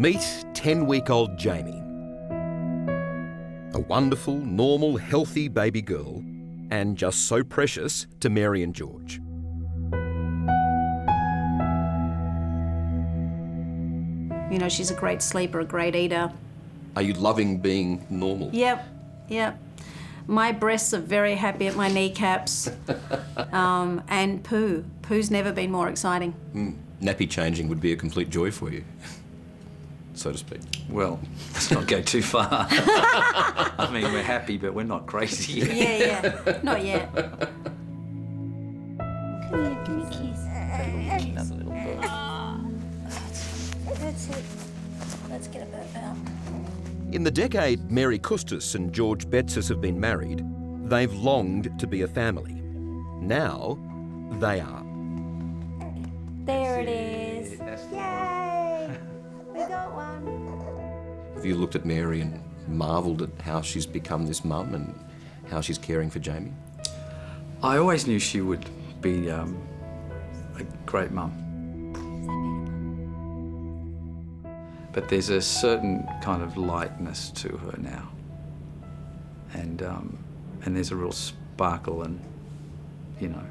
Meet 10-week-old Jamie. A wonderful, normal, healthy baby girl, and just so precious to Mary and George. You know, she's a great sleeper, a great eater. Are you loving being normal? Yep. My breasts are very happy at my kneecaps. And poo. Poo's never been more exciting. Nappy changing would be a complete joy for you, so to speak. Well, let's not go too far. I mean, we're happy, but we're not crazy yet. Yeah, not yet. Come here, give me a kiss. Another little bit. That's it. Let's get a burp out. In the decade Mary Custis and George Betsis have been married, they've longed to be a family. Now, they are. There it is. Yay! We got one. Have you looked at Mary and marvelled at how she's become this mum and how she's caring for Jamie? I always knew she would be a great mum. But there's a certain kind of lightness to her now. And there's a real sparkle and, you know.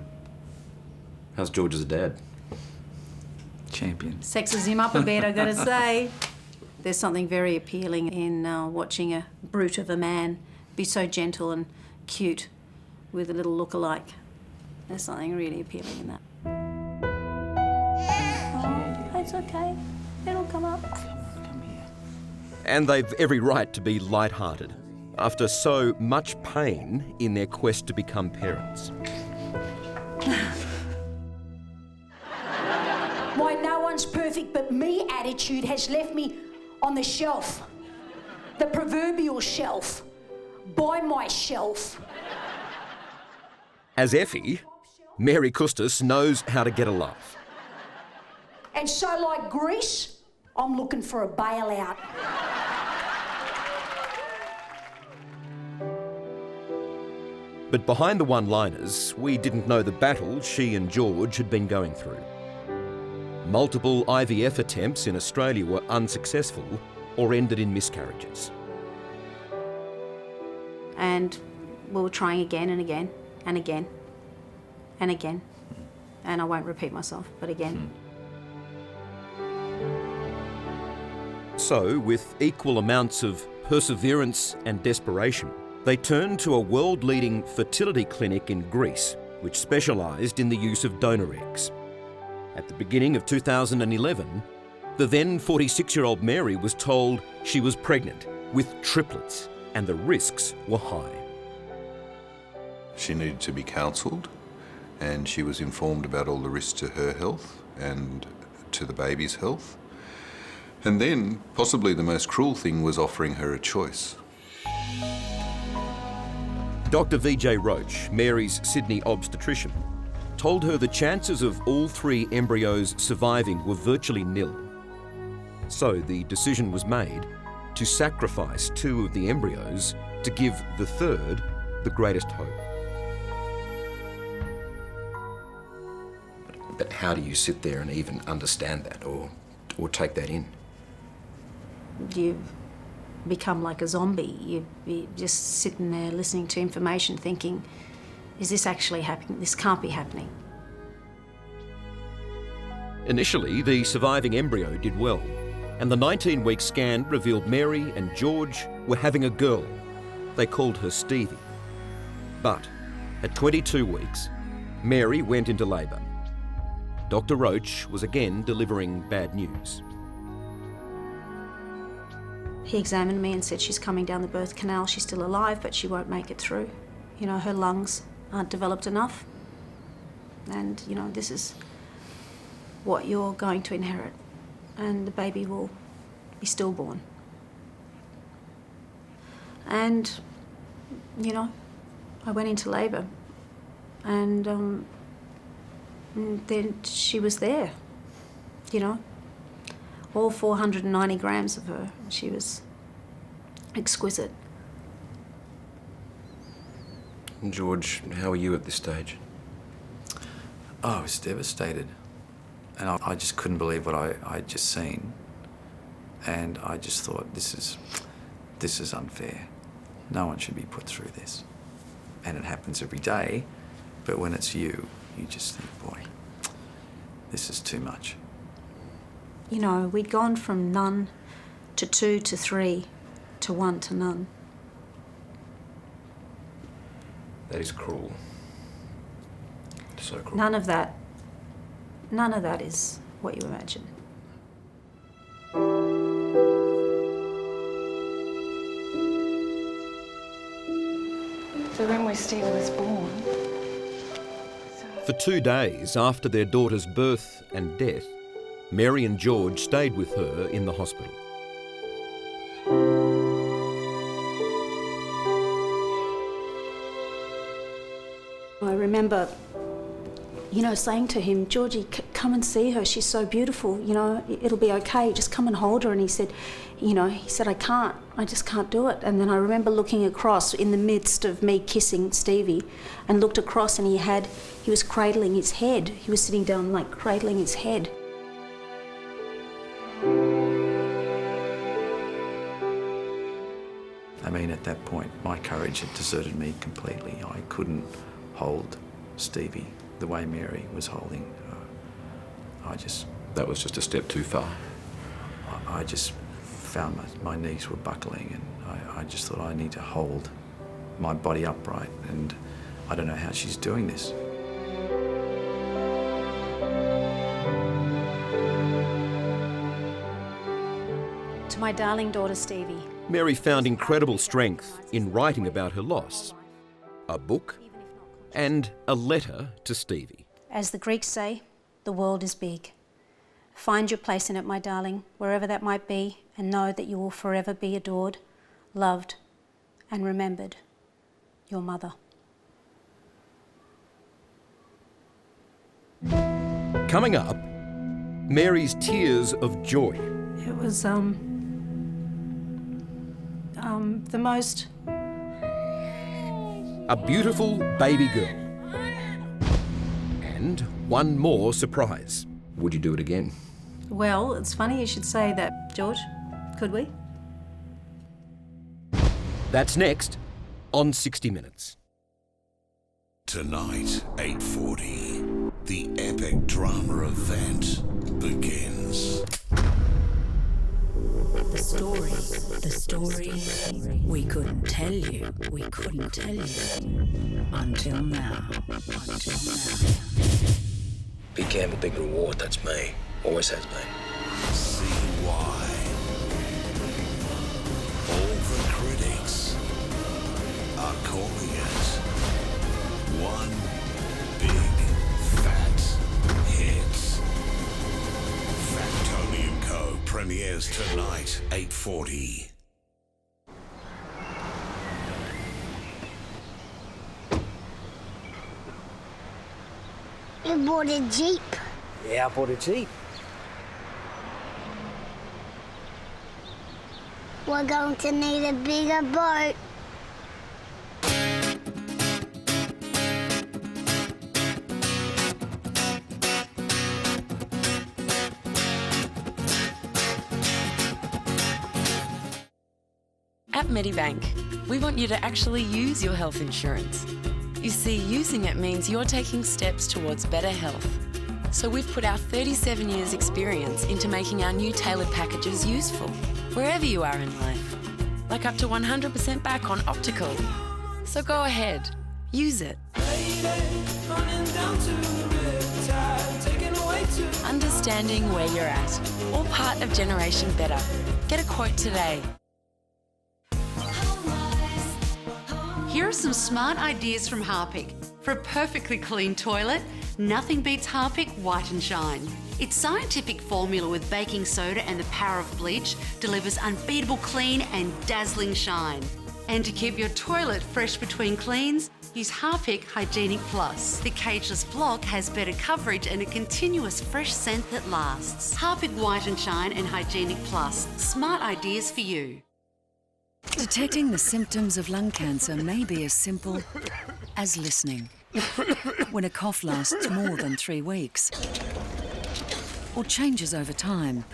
How's George as a dad? Champion. Sexes him up a bit, I gotta say. There's something very appealing in watching a brute of a man be so gentle and cute with a little look-alike. There's something really appealing in that. Oh, it's okay. It'll come up. Come here. And they've every right to be light-hearted after so much pain in their quest to become parents. My no one's perfect but me attitude has left me on the shelf. The proverbial shelf. By myself. As Effie, Mary Custis knows how to get a laugh. And so like Greece, I'm looking for a bailout. But behind the one-liners, we didn't know the battle she and George had been going through. Multiple IVF attempts in Australia were unsuccessful or ended in miscarriages. And we were trying again and again and again and again. And I won't repeat myself, but again. So, with equal amounts of perseverance and desperation, they turned to a world-leading fertility clinic in Greece, which specialised in the use of donor eggs. At the beginning of 2011, the then 46-year-old Mary was told she was pregnant with triplets and the risks were high. She needed to be counselled, and she was informed about all the risks to her health and to the baby's health. And then, possibly the most cruel thing was offering her a choice. Dr. VJ Roach, Mary's Sydney obstetrician, told her the chances of all 3 embryos surviving were virtually nil. So the decision was made to sacrifice 2 of the embryos to give the 3rd the greatest hope. But how do you sit there and even understand that or take that in? You become like a zombie. You're just sitting there listening to information thinking, is this actually happening? This can't be happening. Initially, the surviving embryo did well, and the 19-week scan revealed Mary and George were having a girl. They called her Stevie. But at 22 weeks, Mary went into labour. Dr. Roach was again delivering bad news. He examined me and said she's coming down the birth canal. She's still alive, but she won't make it through. You know, her lungs aren't developed enough. And, you know, this is what you're going to inherit. And the baby will be stillborn. And, you know, I went into labour. And then she was there, you know. All 490 grams of her. She was exquisite. And George, how are you at this stage? Oh, I was devastated. And I just couldn't believe what I'd just seen. And I just thought, this is unfair. No one should be put through this. And it happens every day, but when it's you, you just think, boy, this is too much. You know, we'd gone from none to 2 to 3 to 1 to none. That is cruel. So cruel. None of that is what you imagine. So when Stevie was born... For 2 days after their daughter's birth and death, Mary and George stayed with her in the hospital. I remember, you know, saying to him, Georgie, come and see her. She's so beautiful. You know, it'll be okay. Just come and hold her. And he said, I can't. I just can't do it. And then I remember looking across in the midst of me kissing Stevie, and looked across, and he was cradling his head. He was sitting down, like, cradling his head. I mean, at that point, my courage had deserted me completely. I couldn't hold Stevie the way Mary was holding her. That was just a step too far. I just found my knees were buckling, and I just thought, I need to hold my body upright, and I don't know how she's doing this. To my darling daughter, Stevie. Mary found incredible strength in writing about her loss. A book and a letter to Stevie. As the Greeks say, the world is big. Find your place in it, my darling, wherever that might be, and know that you will forever be adored, loved, and remembered. Your mother. Coming up, Mary's tears of joy. It was the most... A beautiful baby girl. And one more surprise. Would you do it again? Well, it's funny you should say that, George. Could we? That's next on 60 Minutes. Tonight, 8:40, the epic drama event begins. The story we couldn't tell you until now. Big gamble, big reward, that's me. Always has been. See why. All the critics are calling it one big fat hit. Factonium Co. premieres tonight, 8:40. You bought a Jeep. Yeah, I bought a Jeep. We're going to need a bigger boat. At Medibank, we want you to actually use your health insurance. You see, using it means you're taking steps towards better health. So we've put our 37 years experience into making our new tailored packages useful, wherever you are in life. Like up to 100% back on optical. So go ahead, use it. Understanding where you're at, all part of Generation Better. Get a quote today. Here are some smart ideas from Harpic. For a perfectly clean toilet, nothing beats Harpic White and Shine. Its scientific formula with baking soda and the power of bleach delivers unbeatable clean and dazzling shine. And to keep your toilet fresh between cleans, use Harpic Hygienic Plus. The cageless block has better coverage and a continuous fresh scent that lasts. Harpic White and Shine and Hygienic Plus. Smart ideas for you. Detecting the symptoms of lung cancer may be as simple as listening. When a cough lasts more than 3 weeks or changes over time.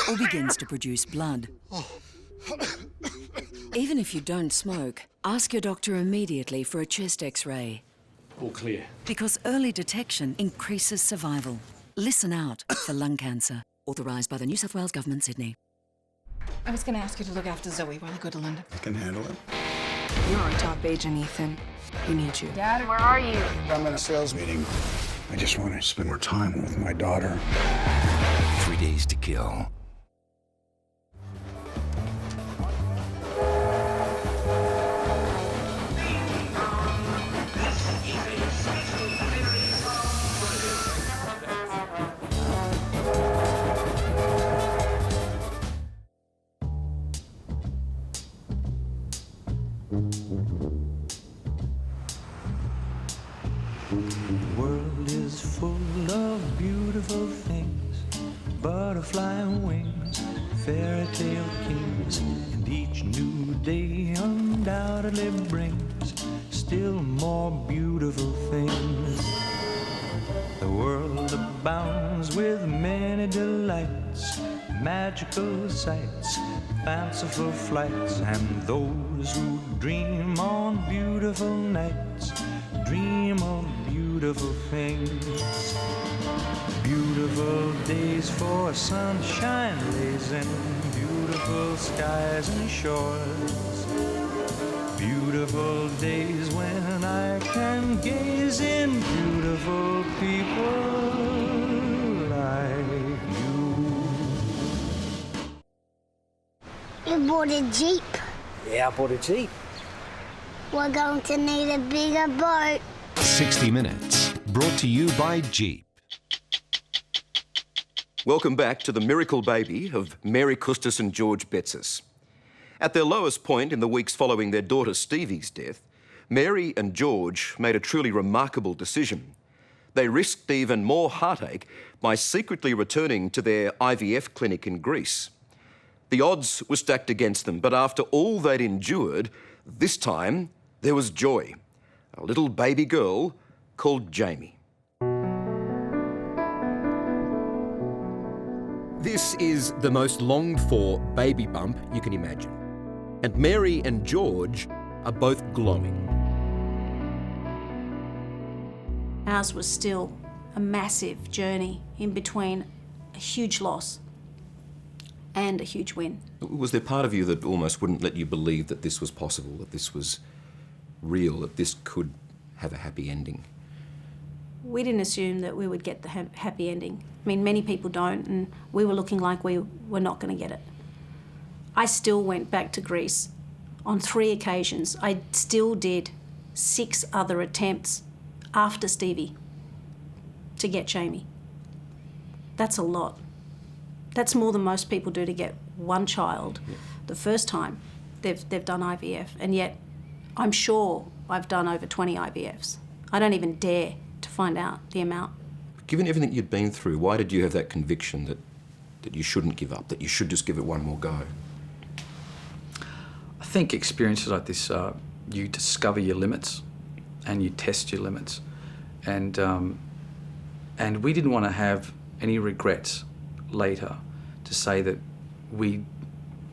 or begins to produce blood. Even if you don't smoke, ask your doctor immediately for a chest X-ray. All clear. Because early detection increases survival. Listen out for lung cancer. Authorised by the New South Wales Government, Sydney. I was going to ask you to look after Zoe while I go to London. I can handle it. You're our top agent, Ethan. We need you. Dad, where are you? I'm at a sales meeting. I just want to spend more time with my daughter. 3 Days to Kill. The world is full of beautiful things, butterfly wings, fairy tale kings, and each new day undoubtedly brings still more beautiful things. The world abounds with many delights, magical sights, fanciful flights, and those who dream on beautiful nights dream of beautiful things. Beautiful days for sunshine blazing, beautiful skies and shores. Beautiful days when I can gaze in beautiful people like you. You bought a Jeep. Yeah, I bought a Jeep. We're going to need a bigger boat. 60 Minutes, brought to you by Jeep. Welcome back to the miracle baby of Mary Custis and George Betsis. At their lowest point in the weeks following their daughter Stevie's death, Mary and George made a truly remarkable decision. They risked even more heartache by secretly returning to their IVF clinic in Greece. The odds were stacked against them, but after all they'd endured, this time there was joy. A little baby girl called Jamie. This is the most longed-for baby bump you can imagine. And Mary and George are both glowing. Ours was still a massive journey in between a huge loss and a huge win. Was there part of you that almost wouldn't let you believe that this was possible, that this was real, that this could have a happy ending? We didn't assume that we would get the happy ending. I mean, many people don't, and we were looking like we were not going to get it. I still went back to Greece on 3 occasions. I still did 6 other attempts after Stevie to get Jamie. That's a lot. That's more than most people do to get one child the first time they've done IVF, and yet I'm sure I've done over 20 IVFs. I don't even dare to find out the amount. Given everything you'd been through, why did you have that conviction that you shouldn't give up, that you should just give it one more go? I think experiences like this, you discover your limits and you test your limits. And we didn't want to have any regrets later to say that we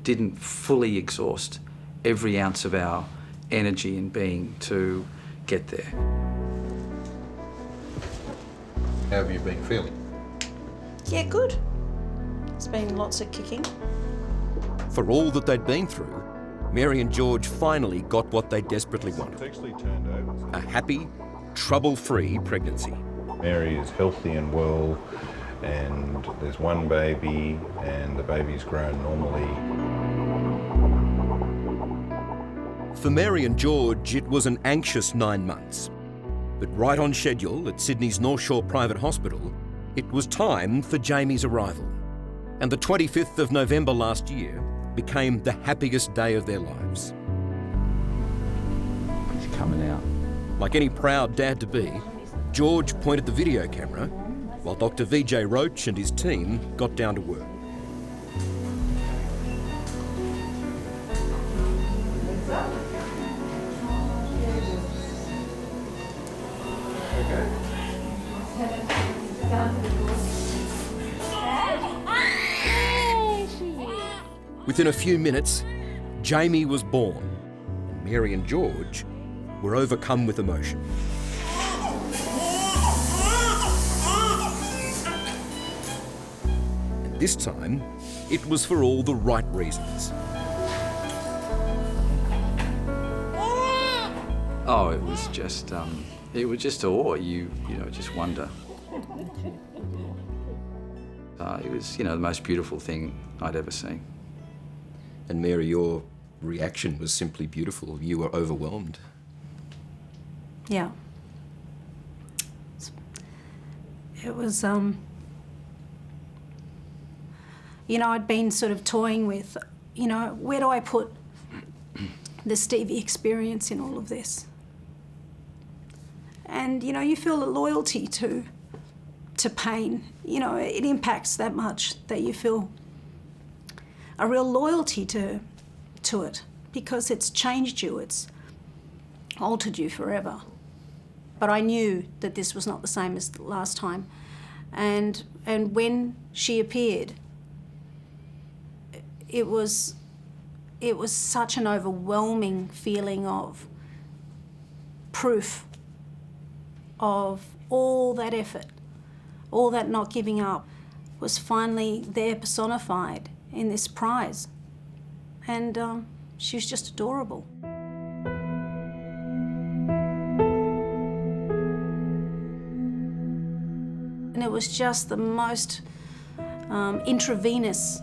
didn't fully exhaust every ounce of our energy and being to get there. How have you been feeling? Yeah, good. It's been lots of kicking. For all that they'd been through, Mary and George finally got what they desperately wanted. A happy, trouble-free pregnancy. Mary is healthy and well, and there's one baby, and the baby's grown normally. For Mary and George, it was an anxious 9 months. But right on schedule at Sydney's North Shore Private Hospital, it was time for Jamie's arrival. And the 25th of November last year became the happiest day of their lives. He's coming out. Like any proud dad-to-be, George pointed the video camera while Dr. Vijay Roach and his team got down to work. Within a few minutes, Jamie was born, and Mary and George were overcome with emotion. And this time, it was for all the right reasons. Oh, it was just awe. You just wonder. It was, the most beautiful thing I'd ever seen. And Mary, your reaction was simply beautiful. You were overwhelmed. Yeah. It was, I'd been sort of toying with, where do I put the Stevie experience in all of this? And, you feel a loyalty to pain. It impacts that much that you feel a real loyalty to it because it's changed you, it's altered you forever. But I knew that this was not the same as the last time. And when she appeared, it was such an overwhelming feeling of proof of all that effort, all that not giving up was finally there personified in this prize. And she was just adorable. And it was just the most intravenous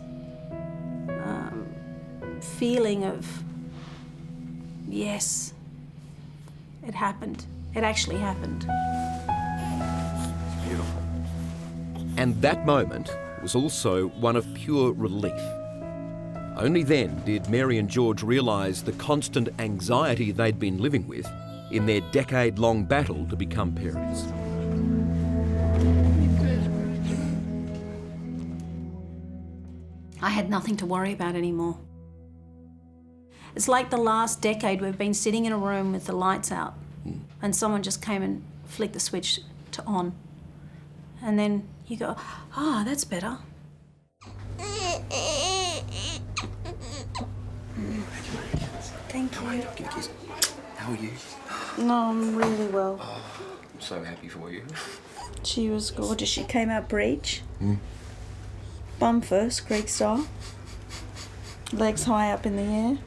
feeling of, yes, it happened. It actually happened. Beautiful. And that moment was also one of pure relief. Only then did Mary and George realise the constant anxiety they'd been living with in their decade-long battle to become parents. I had nothing to worry about anymore. It's like the last decade we've been sitting in a room with the lights out and someone just came and flicked the switch to on. And then you go, that's better. Thank you. How are you? No, I'm really well. I'm so happy for you. She was gorgeous. She came out breech. Bum first, Greek style. Legs high up in the air.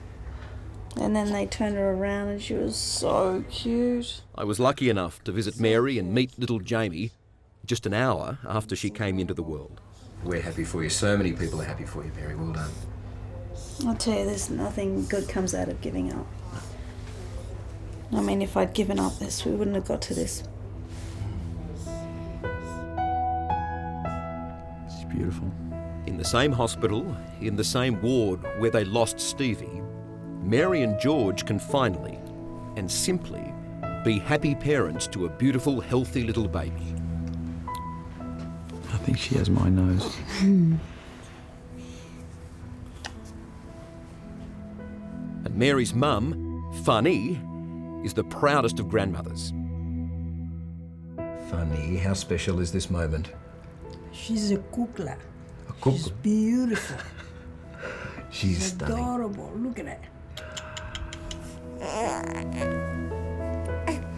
And then they turned her around and she was so cute. I was lucky enough to visit Mary and meet little Jamie just an hour after she came into the world. We're happy for you. So many people are happy for you, Mary. Well done. I'll tell you, there's nothing good comes out of giving up. I mean, if I'd given up this, we wouldn't have got to this. It's beautiful. In the same hospital, in the same ward where they lost Stevie, Mary and George can finally and simply be happy parents to a beautiful, healthy little baby. I think she has my nose. And Mary's mum, Fanny, is the proudest of grandmothers. Fanny, how special is this moment? She's a kukla. A kukla? She's beautiful. She's stunning. Adorable. Look at it.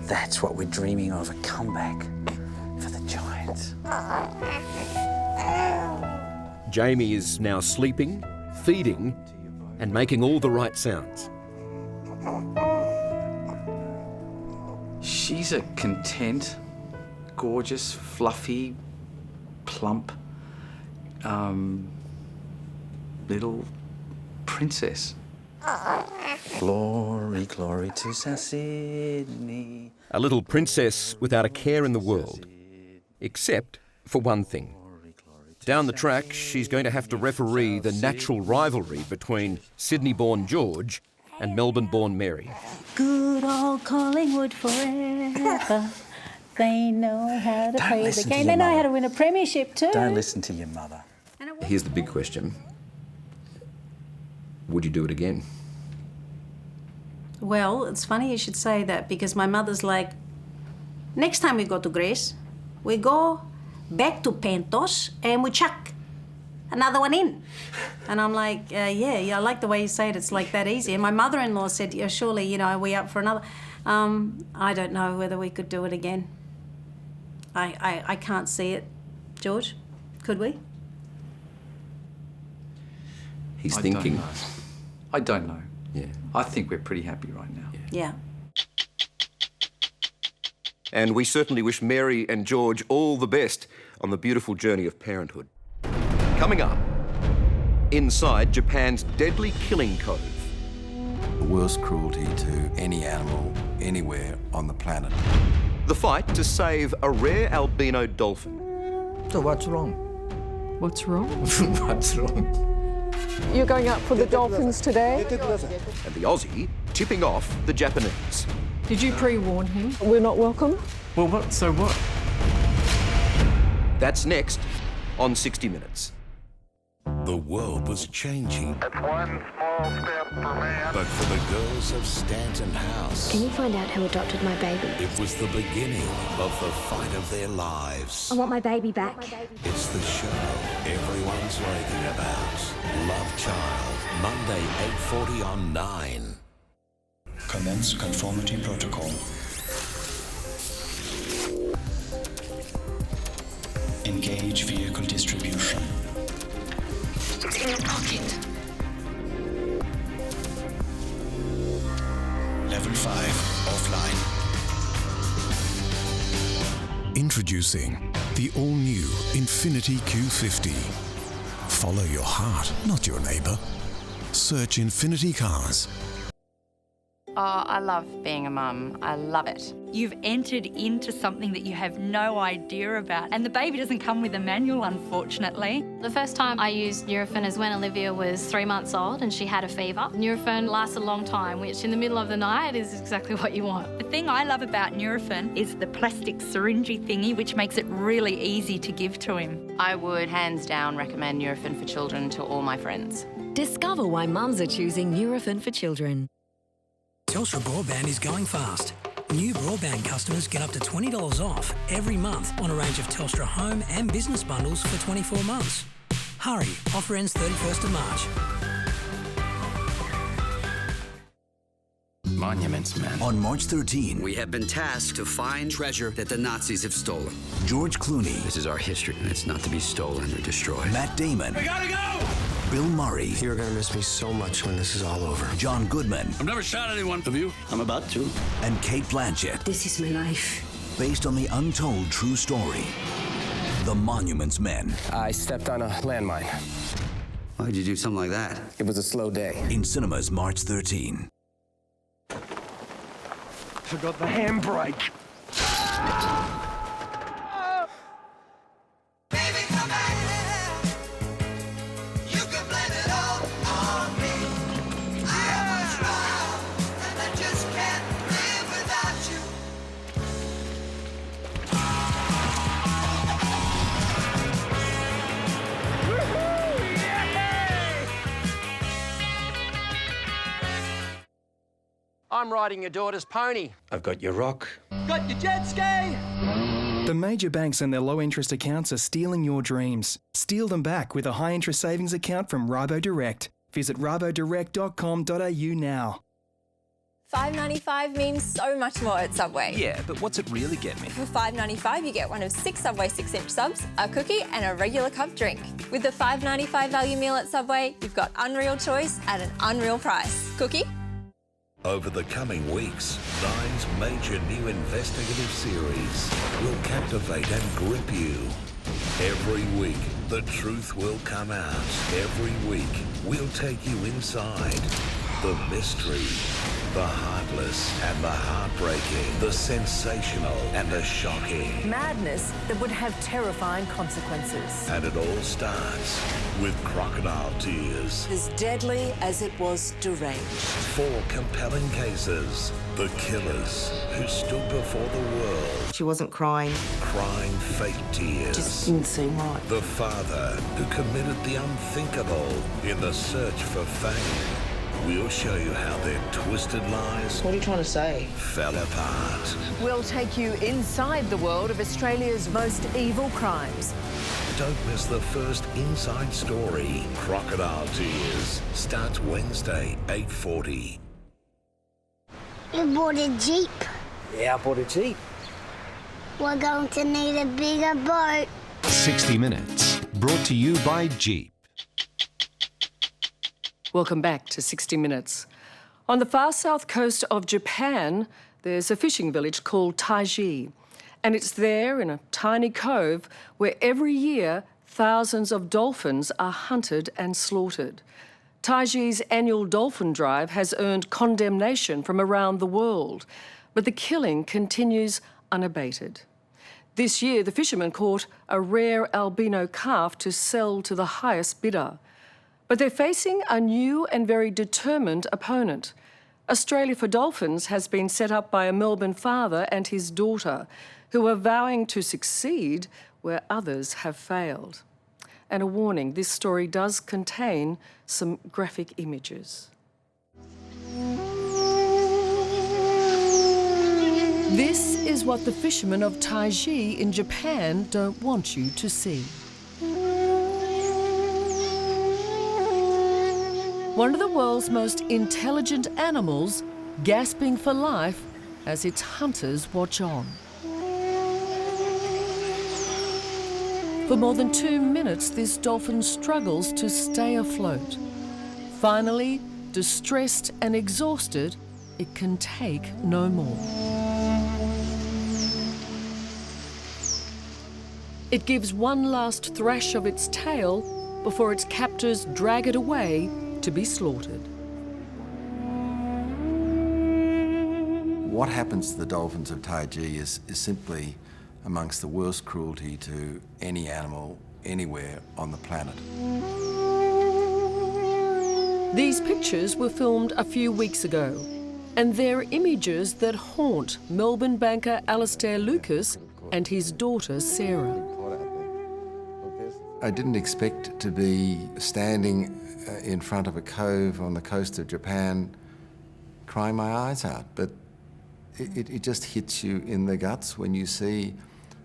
That's what we're dreaming of, a comeback for the Giants. Jamie is now sleeping, feeding, and making all the right sounds. She's a content, gorgeous, fluffy, plump, little princess. Glory, glory to South Sydney. A little princess without a care in the world. Except for one thing. Down the track, she's going to have to referee the natural rivalry between Sydney-born George and Melbourne-born Mary. Good old Collingwood forever. They know how to play the game. They know how to win a premiership too. Don't listen to your mother. Here's the big question. Would you do it again? Well, it's funny you should say that because my mother's like, next time we go to Greece, we go back to Pentos and we chuck. another one in. And I'm like, yeah, I like the way you say it. It's like that easy. And my mother-in-law said, yeah, surely, you know, are we up for another? I don't know whether we could do it again. I can't see it. George, could we? He's thinking. I don't know. Yeah. I think we're pretty happy right now. Yeah. And we certainly wish Mary and George all the best on the beautiful journey of parenthood. Coming up, inside Japan's deadly killing cove. The worst cruelty to any animal anywhere on the planet. The fight to save a rare albino dolphin. So what's wrong? What's wrong? What's wrong? You're going out for the dolphins today? And the Aussie tipping off the Japanese. Did you pre-warn him? We're not welcome? Well, what? So what? That's next on 60 Minutes. The world was changing. It's one small step for man. But for the girls of Stanton House, Can you find out who adopted my baby? it was the beginning of the fight of their lives. I want my baby back. It's the show everyone's raving about. Love Child, Monday, 8:40 on 9. Commence conformity protocol. Engage vehicle distribution. It's in your pocket. Level 5 offline. Introducing the all-new Infiniti Q50. Follow your heart, not your neighbour. Search Infiniti Cars. Oh, I love being a mum. I love it. You've entered into something that you have no idea about. And the baby doesn't come with a manual, unfortunately. The first time I used Nurofen is when Olivia was 3 months old and she had a fever. Nurofen lasts a long time, which in the middle of the night is exactly what you want. The thing I love about Nurofen is the plastic syringy thingy, which makes it really easy to give to him. I would hands down recommend Nurofen for children to all my friends. Discover why mums are choosing Nurofen for children. Telstra Broadband is going fast. New broadband customers get up to $20 off every month on a range of Telstra home and business bundles for 24 months. Hurry, offer ends 31st of March. Monuments Men. On March 13, We have been tasked to find treasure that the Nazis have stolen. George Clooney. This is our history, and it's not to be stolen or destroyed. Matt Damon. We gotta go! Bill Murray. You're gonna miss me so much when this is all over. John Goodman. I've never shot anyone. Have you? I'm about to. And Kate Blanchett. This is my life. Based on the untold true story, The Monuments Men. I stepped on a landmine. Why'd you do something like that? It was a slow day. In cinemas March 13. Forgot the handbrake. I'm riding your daughter's pony. I've got your rock. Got your jet ski! The major banks and their low-interest accounts are stealing your dreams. Steal them back with a high-interest savings account from RiboDirect. Visit ribodirect.com.au now. $5.95 means so much more at Subway. Yeah, but what's it really get me? For $5.95, you get one of 6 Subway 6-inch subs, a cookie and a regular cup drink. With the $5.95 value meal at Subway, you've got unreal choice at an unreal price. Cookie? Over the coming weeks, Nine's major new investigative series will captivate and grip you. Every week, the truth will come out. Every week, we'll take you inside the mystery, the heartless and the heartbreaking, the sensational and the shocking. Madness that would have terrifying consequences. And it all starts with crocodile tears. As deadly as it was deranged. 4 compelling cases. The killers who stood before the world. She wasn't crying. Crying fake tears. Just didn't seem right. The father who committed the unthinkable in the search for fame. We'll show you how their twisted lies... What are you trying to say? ...fell apart. We'll take you inside the world of Australia's most evil crimes. Don't miss the first inside story. Crocodile Tears starts Wednesday, 8:40. You bought a Jeep. Yeah, I bought a Jeep. We're going to need a bigger boat. 60 Minutes, brought to you by Jeep. Welcome back to 60 Minutes. On the far south coast of Japan, there's a fishing village called Taiji. And it's there in a tiny cove where every year thousands of dolphins are hunted and slaughtered. Taiji's annual dolphin drive has earned condemnation from around the world, but the killing continues unabated. This year, the fishermen caught a rare albino calf to sell to the highest bidder. But they're facing a new and very determined opponent. Australia for Dolphins has been set up by a Melbourne father and his daughter, who are vowing to succeed where others have failed. And a warning, this story does contain some graphic images. This is what the fishermen of Taiji in Japan don't want you to see. One of the world's most intelligent animals gasping for life as its hunters watch on. For more than 2 minutes, this dolphin struggles to stay afloat. Finally, distressed and exhausted, it can take no more. It gives one last thrash of its tail before its captors drag it away to be slaughtered. What happens to the dolphins of Taiji is simply amongst the worst cruelty to any animal anywhere on the planet. These pictures were filmed a few weeks ago, and they're images that haunt Melbourne banker Alastair Lucas and his daughter Sarah. I didn't expect to be standing in front of a cove on the coast of Japan crying my eyes out, but it just hits you in the guts when you see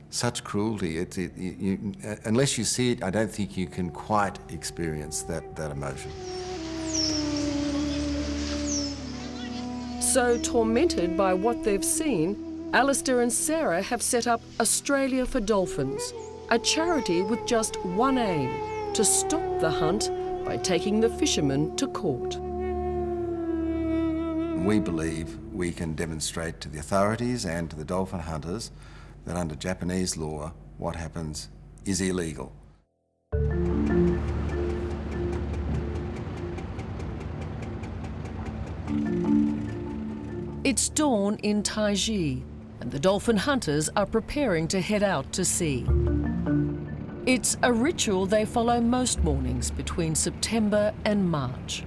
such cruelty. Unless you see it, I don't think you can quite experience that emotion. So tormented by what they've seen, Alastair and Sarah have set up Australia for Dolphins, a charity with just one aim: to stop the hunt by taking the fishermen to court. We believe we can demonstrate to the authorities and to the dolphin hunters that under Japanese law, what happens is illegal. It's dawn in Taiji, and the dolphin hunters are preparing to head out to sea. It's a ritual they follow most mornings between September and March.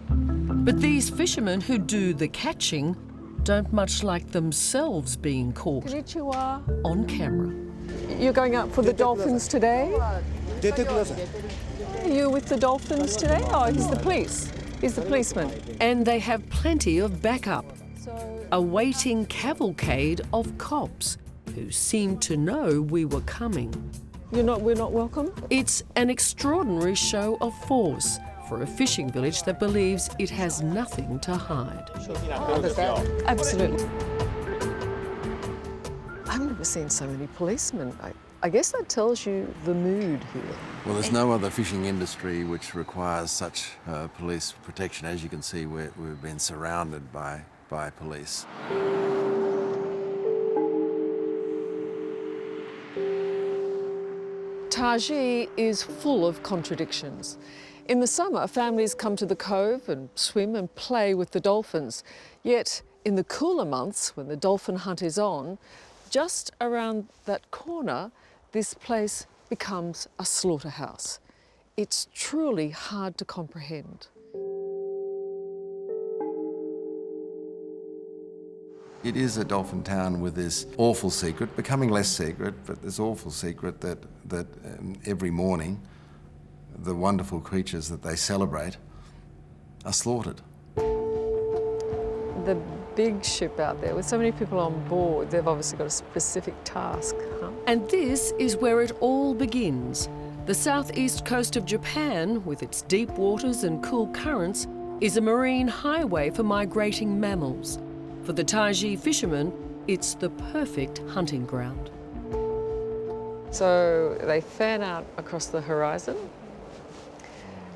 But these fishermen who do the catching don't much like themselves being caught on camera. You're going out for the dolphins today? Are you with the dolphins today? Oh, he's the police. He's the policeman. And they have plenty of backup. A waiting cavalcade of cops who seemed to know we were coming. We're not welcome? It's an extraordinary show of force for a fishing village that believes it has nothing to hide. Absolutely. I've never seen so many policemen. I guess that tells you the mood here. Well, there's no other fishing industry which requires such police protection. As you can see, we've been surrounded by police. Taiji is full of contradictions. In the summer, families come to the cove and swim and play with the dolphins. Yet, in the cooler months, when the dolphin hunt is on, just around that corner, this place becomes a slaughterhouse. It's truly hard to comprehend. It is a dolphin town with this awful secret, becoming less secret, but this awful secret that every morning the wonderful creatures that they celebrate are slaughtered. The big ship out there with so many people on board, they've obviously got a specific task. And this is where it all begins. The southeast coast of Japan, with its deep waters and cool currents, is a marine highway for migrating mammals. For the Taiji fishermen, it's the perfect hunting ground. So they fan out across the horizon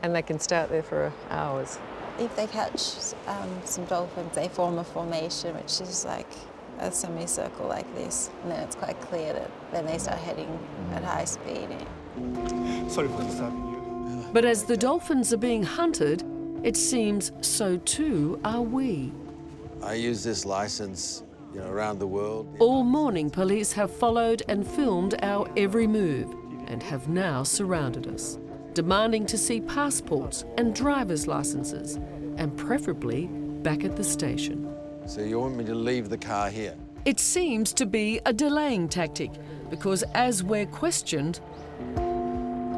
and they can stay out there for hours. If they catch some dolphins, they form a formation which is like a semicircle like this, and then it's quite clear that then they start heading at high speed. Sorry for disturbing you. But as the dolphins are being hunted, it seems so too are we. I use this license, around the world. All morning, police have followed and filmed our every move and have now surrounded us, demanding to see passports and driver's licenses, and preferably back at the station. So you want me to leave the car here? It seems to be a delaying tactic, because as we're questioned,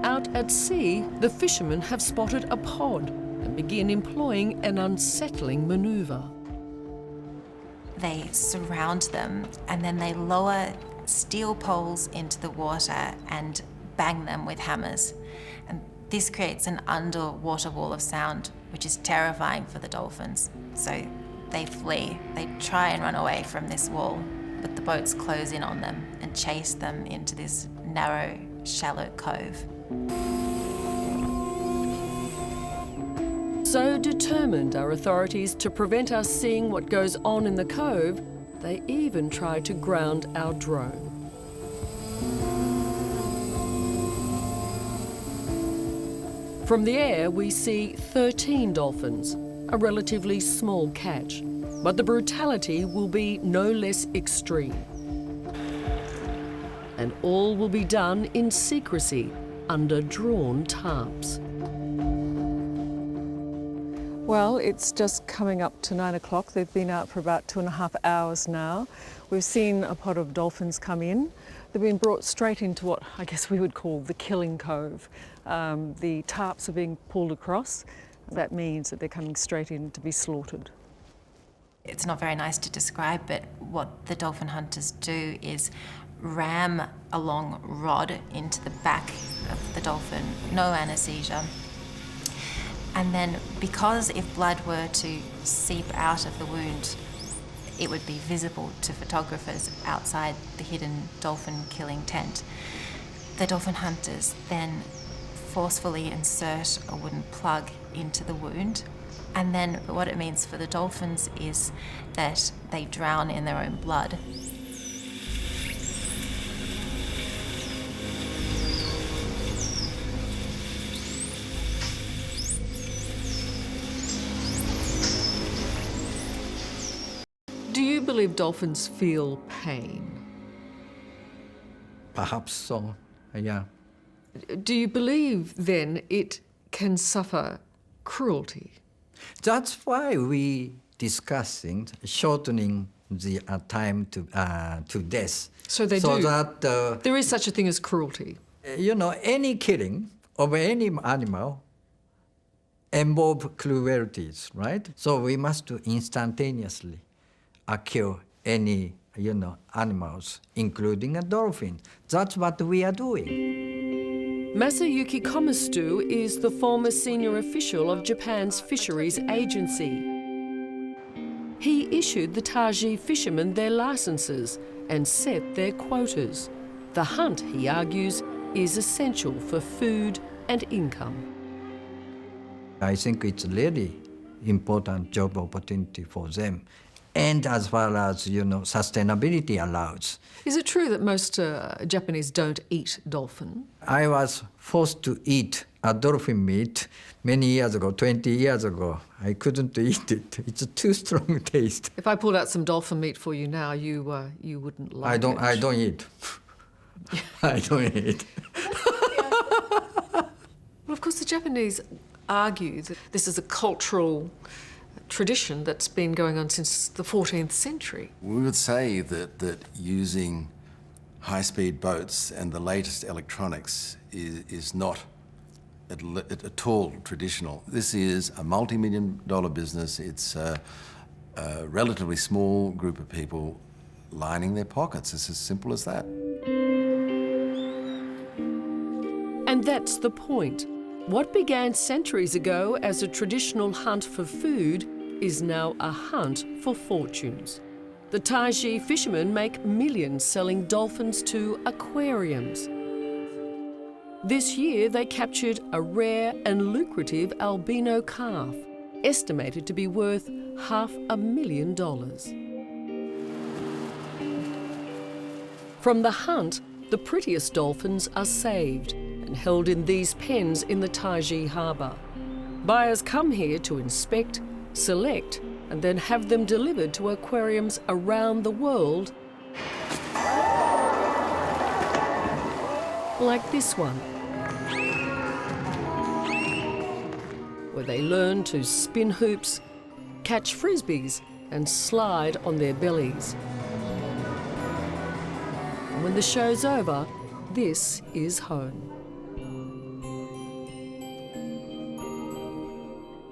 out at sea, the fishermen have spotted a pod and begin employing an unsettling manoeuvre. They surround them and then they lower steel poles into the water and bang them with hammers. And this creates an underwater wall of sound, which is terrifying for the dolphins. So they flee. They try and run away from this wall, but the boats close in on them and chase them into this narrow, shallow cove. So determined are authorities to prevent us seeing what goes on in the cove, they even tried to ground our drone. From the air, we see 13 dolphins, a relatively small catch, but the brutality will be no less extreme. And all will be done in secrecy, under drawn tarps. Well, it's just coming up to 9 o'clock. They've been out for about 2.5 hours now. We've seen a pod of dolphins come in. They've been brought straight into what I guess we would call the killing cove. The tarps are being pulled across. That means that they're coming straight in to be slaughtered. It's not very nice to describe, but what the dolphin hunters do is ram a long rod into the back of the dolphin, no anaesthesia. And then, because if blood were to seep out of the wound, it would be visible to photographers outside the hidden dolphin killing tent, the dolphin hunters then forcefully insert a wooden plug into the wound. And then what it means for the dolphins is that they drown in their own blood. Do you believe dolphins feel pain? Perhaps so, yeah. Do you believe, then, it can suffer cruelty? That's why we discussing shortening the time to death. So they so do. That there is such a thing as cruelty. Any killing of any animal involve cruelties, right? So we must instantaneously kill any animals, including a dolphin. That's what we are doing. Masayuki Komastu is the former senior official of Japan's fisheries agency. He issued the Taiji fishermen their licenses and set their quotas. The hunt, he argues, is essential for food and income. I think it's really important job opportunity for them. And as far as, sustainability allows. Is it true that most Japanese don't eat dolphin? I was forced to eat a dolphin meat many years ago, 20 years ago. I couldn't eat it. It's a too strong taste. If I pulled out some dolphin meat for you now, you wouldn't like it. I don't eat. I don't eat. Well, of course, the Japanese argue that this is a cultural tradition that's been going on since the 14th century. We would say that using high-speed boats and the latest electronics is not at all traditional. This is a multi-million-dollar business. It's a relatively small group of people lining their pockets. It's as simple as that. And that's the point. What began centuries ago as a traditional hunt for food is now a hunt for fortunes. The Taiji fishermen make millions selling dolphins to aquariums. This year they captured a rare and lucrative albino calf, estimated to be worth $500,000. From the hunt, the prettiest dolphins are saved and held in these pens in the Taiji harbour. Buyers come here to inspect, select, and then have them delivered to aquariums around the world, like this one, where they learn to spin hoops, catch frisbees, and slide on their bellies. And when the show's over, this is home.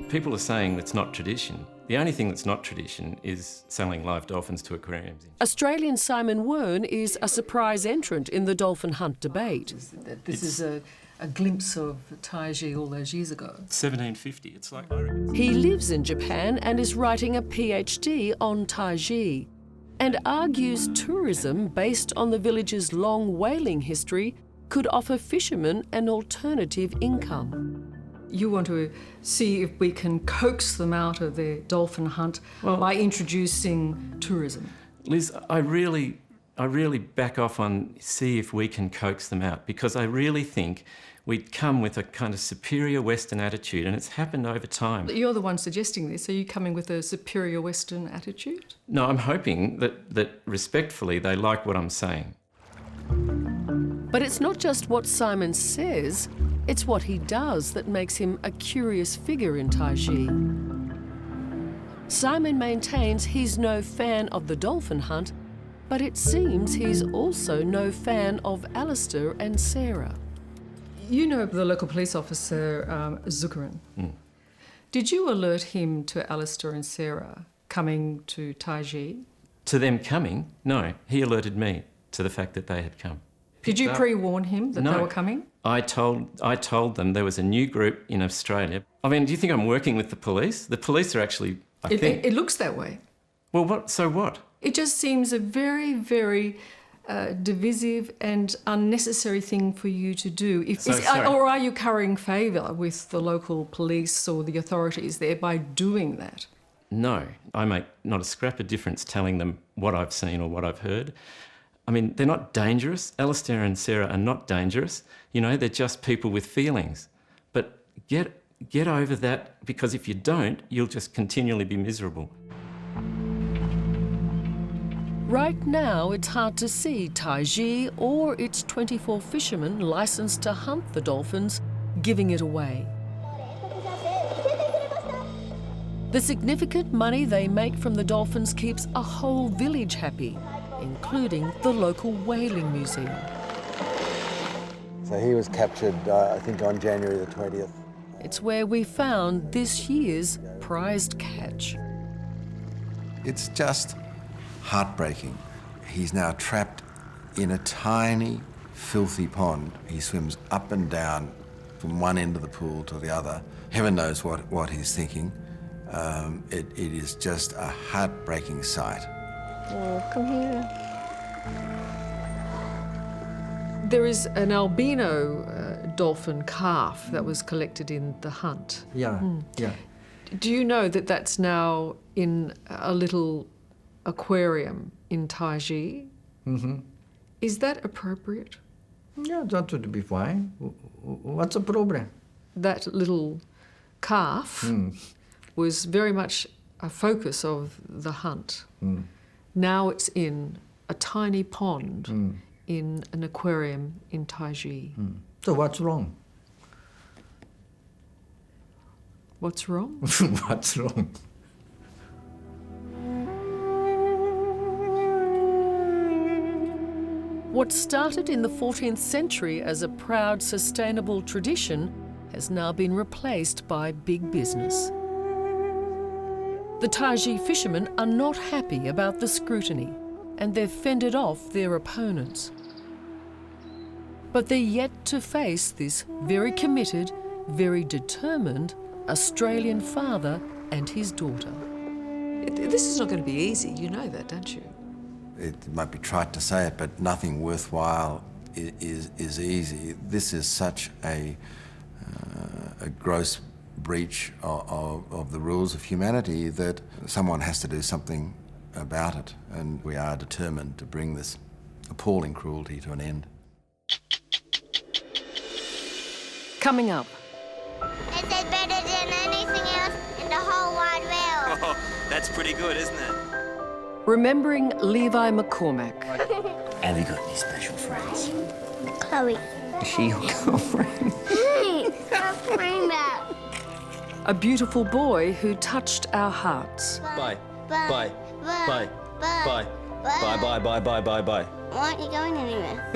People are saying it's not tradition. The only thing that's not tradition is selling live dolphins to aquariums. Australian Simon Wern is a surprise entrant in the dolphin hunt debate. This is a glimpse of Taiji all those years ago. 1750, it's like... He lives in Japan and is writing a PhD on Taiji, and argues tourism based on the village's long whaling history could offer fishermen an alternative income. You want to see if we can coax them out of their dolphin hunt by introducing tourism. Liz, I really back off on see if we can coax them out, because I really think we'd come with a kind of superior Western attitude, and it's happened over time. You're the one suggesting this. Are you coming with a superior Western attitude? No, I'm hoping that respectfully they like what I'm saying. But it's not just what Simon says, it's what he does that makes him a curious figure in Taiji. Simon maintains he's no fan of the dolphin hunt, but it seems he's also no fan of Alistair and Sarah. You know the local police officer, Zuckeran. Did you alert him to Alistair and Sarah coming to Taiji? To them coming? No, he alerted me to the fact that they had come. Did you pre-warn him that they were coming? I told them there was a new group in Australia. I mean, do you think I'm working with the police? The police are actually, I think... It looks that way. Well, what? So what? It just seems a very, very divisive and unnecessary thing for you to do. Or are you currying favour with the local police or the authorities there by doing that? No, I make not a scrap of difference telling them what I've seen or what I've heard. I mean, they're not dangerous. Alistair and Sarah are not dangerous. You know, they're just people with feelings. But get over that, because if you don't, you'll just continually be miserable. Right now, it's hard to see Taiji or its 24 fishermen licensed to hunt the dolphins giving it away. The significant money they make from the dolphins keeps a whole village happy, including the local whaling museum. So he was captured, I think, on January the 20th. It's where we found this year's prized catch. It's just heartbreaking. He's now trapped in a tiny, filthy pond. He swims up and down from one end of the pool to the other. Heaven knows what he's thinking. It is just a heartbreaking sight. Oh, come here. There is an albino dolphin calf that was collected in the hunt. Yeah. Do you know that that's now in a little aquarium in Taiji? Mm-hmm. Is that appropriate? Yeah, that would be fine. What's the problem? That little calf was very much a focus of the hunt. Now it's in a tiny pond in an aquarium in Taiji. So what's wrong? What's wrong? What's wrong? What started in the 14th century as a proud, sustainable tradition has now been replaced by big business. The Taiji fishermen are not happy about the scrutiny, and they've fended off their opponents. But they're yet to face this very committed, very determined Australian father and his daughter. This is not going to be easy, you know that, don't you? It might be trite to say it, but nothing worthwhile is easy. This is such a gross breach of the rules of humanity that someone has to do something about it, and we are determined to bring this appalling cruelty to an end. Coming up. Is it better than anything else in the whole wide world? Oh, that's pretty good, isn't it? Remembering Levi McCormack. Have you got any special friends? Chloe. Is she your girlfriend? Stop bringing that. A beautiful boy who touched our hearts. Bye. Bye. Bye. Bye. Bye. Bye. Bye. Bye. Bye. Bye. Why aren't you going anywhere?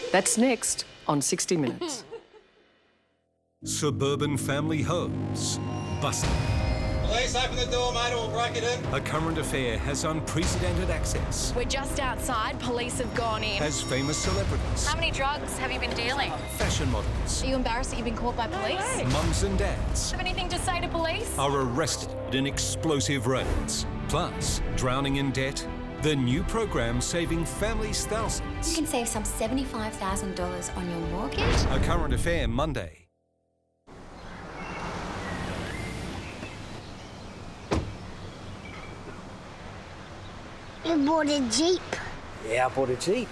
That's next on 60 Minutes. Suburban family homes busted. Police, open the door, mate, or we'll break it in. A current affair has unprecedented access. We're just outside. Police have gone in. Has famous celebrities. How many drugs have you been dealing? Fashion models. Are you embarrassed that you've been caught by police? Mums and dads. Have anything to say to police? Are arrested in explosive raids. Plus, drowning in debt. The new program saving families thousands. You can save some $75,000 on your mortgage. A current affair Monday. You bought a Jeep. Yeah, I bought a Jeep.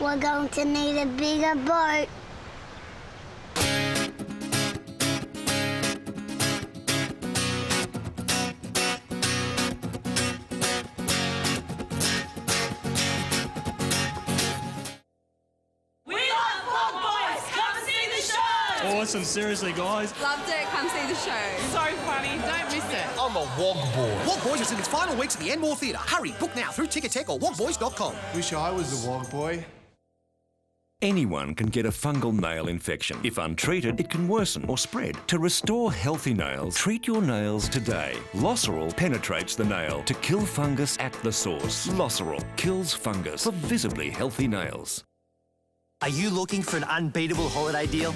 We're going to need a bigger boat. Awesome, seriously, guys. Loved it. Come see the show. So funny. Don't miss it. I'm a Wog Boy. Wog Boys is in its final weeks at the Enmore Theatre. Hurry, book now through Ticketek or wogboys.com. Wish I was the Wog Boy. Anyone can get a fungal nail infection. If untreated, it can worsen or spread. To restore healthy nails, treat your nails today. Losarol penetrates the nail to kill fungus at the source. Losarol kills fungus for visibly healthy nails. Are you looking for an unbeatable holiday deal?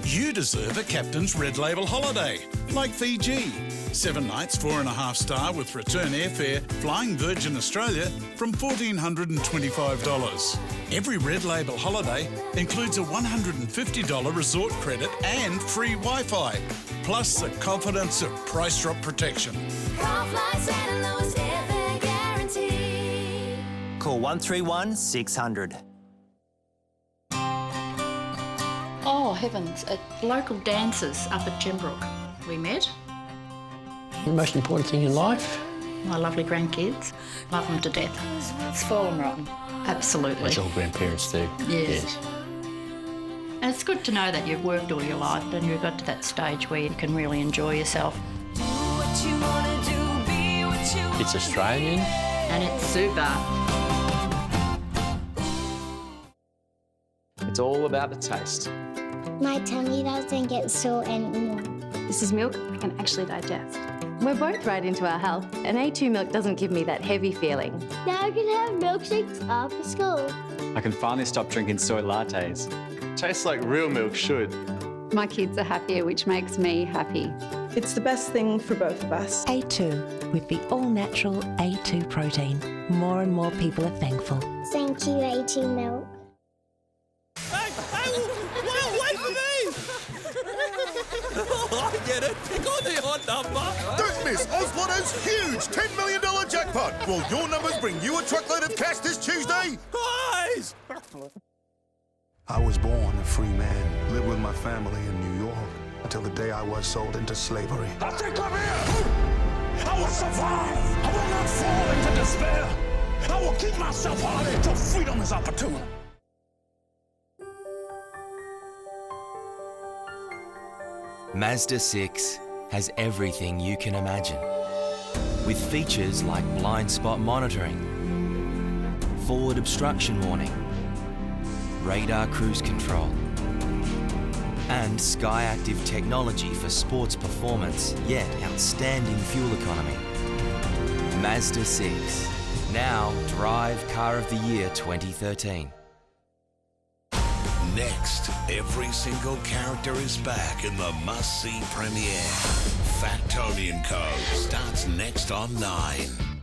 You deserve a Captain's Red Label holiday, like Fiji. 7 nights, 4.5 star with return airfare, flying Virgin Australia from $1,425. Every Red Label holiday includes a $150 resort credit and free Wi-Fi, plus the confidence of price drop protection. Call 131 600. Oh, heavens, at local dancers up at Gembrook. We met. The most important thing in life? My lovely grandkids. Love them to death. It's fallen rotten. Absolutely. As all grandparents do. Yes. And it's good to know that you've worked all your life and you've got to that stage where you can really enjoy yourself. It's Australian. And it's super. It's all about the taste. My tummy doesn't get sore anymore. This is milk I can actually digest. We're both right into our health, and A2 milk doesn't give me that heavy feeling. Now I can have milkshakes after school. I can finally stop drinking soy lattes. Tastes like real milk should. My kids are happier, which makes me happy. It's the best thing for both of us. A2, with the all-natural A2 protein. More and more people are thankful. Thank you, A2 milk. Wait for me! I get it. Pick on the odd number. Don't miss Oz huge $10 million jackpot. Will your numbers bring you a truckload of cash this Tuesday? Guys! I was born a free man, lived with my family in New York until the day I was sold into slavery. I think I'm here! I will survive! I will not fall into despair! I will keep myself hard until freedom is opportune! Mazda 6 has everything you can imagine. With features like blind spot monitoring, forward obstruction warning, radar cruise control, and Skyactiv technology for sports performance, yet outstanding fuel economy. Mazda 6. Now Drive Car of the Year 2013. Next, every single character is back in the must-see premiere. Fat Tony & Co. starts next on 9.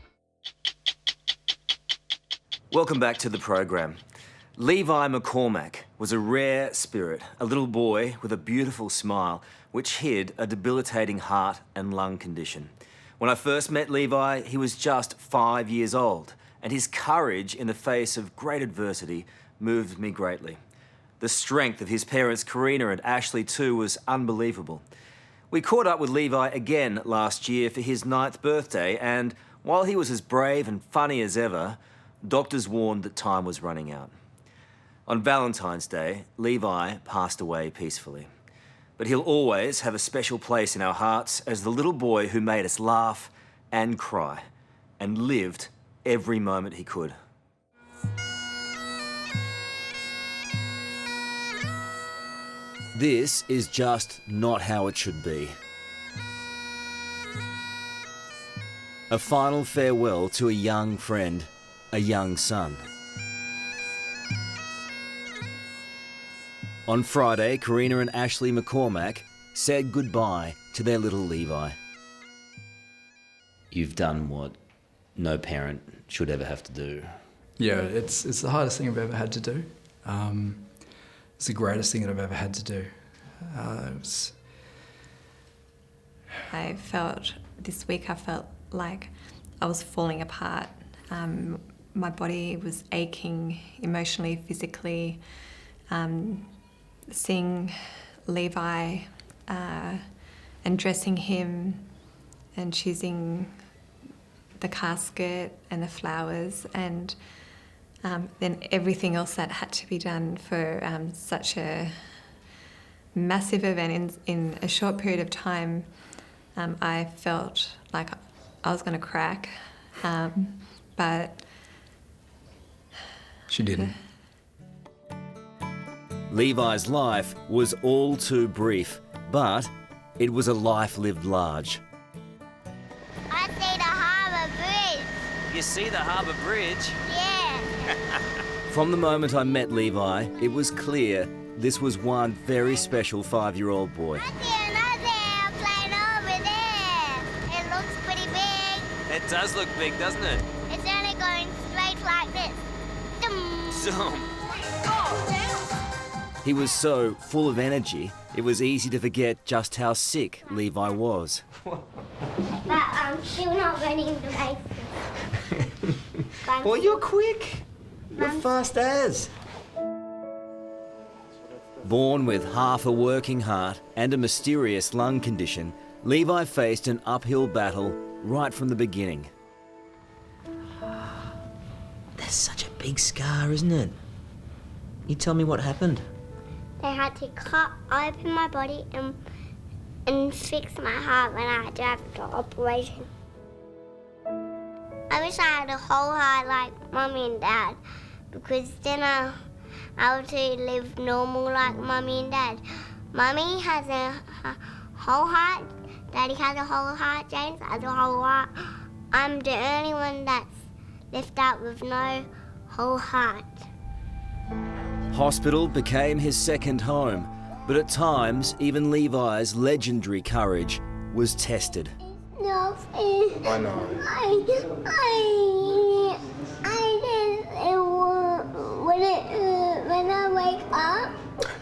Welcome back to the program. Levi McCormack was a rare spirit, a little boy with a beautiful smile, which hid a debilitating heart and lung condition. When I first met Levi, he was just 5 years old, and his courage in the face of great adversity moved me greatly. The strength of his parents, Karina and Ashley too, was unbelievable. We caught up with Levi again last year for his 9th birthday, and while he was as brave and funny as ever, doctors warned that time was running out. On Valentine's Day, Levi passed away peacefully. But he'll always have a special place in our hearts as the little boy who made us laugh and cry and lived every moment he could. This is just not how it should be. A final farewell to a young friend, a young son. On Friday, Karina and Ashley McCormack said goodbye to their little Levi. You've done what no parent should ever have to do. Yeah, it's the hardest thing I've ever had to do. It's the greatest thing that I've ever had to do. I felt like I was falling apart. My body was aching emotionally, physically. Seeing Levi and dressing him and choosing the casket and the flowers and then everything else that had to be done for such a massive event in a short period of time, I felt like I was going to crack, but she didn't. Levi's life was all too brief, but it was a life lived large. I see the harbour bridge. You see the harbour bridge? Yeah. From the moment I met Levi, it was clear this was one very special 5-year-old boy. I see another airplane over there. It looks pretty big. It does look big, doesn't it? It's only going straight like this. Zoom. He was so full of energy, it was easy to forget just how sick Levi was. But I'm still not ready to race. Well, you're quick. You're fast as. Born with half a working heart and a mysterious lung condition, Levi faced an uphill battle right from the beginning. That's such a big scar, isn't it? You tell me what happened. They had to cut open my body and fix my heart when I had to have the operation. I wish I had a whole heart like Mummy and Dad, because then I would live normal like Mummy and Dad. Mummy has a whole heart, Daddy has a whole heart, James has a whole heart. I'm the only one that's left out with no whole heart. Hospital became his second home, but at times, even Levi's legendary courage was tested. Nothing. I know. When I wake up.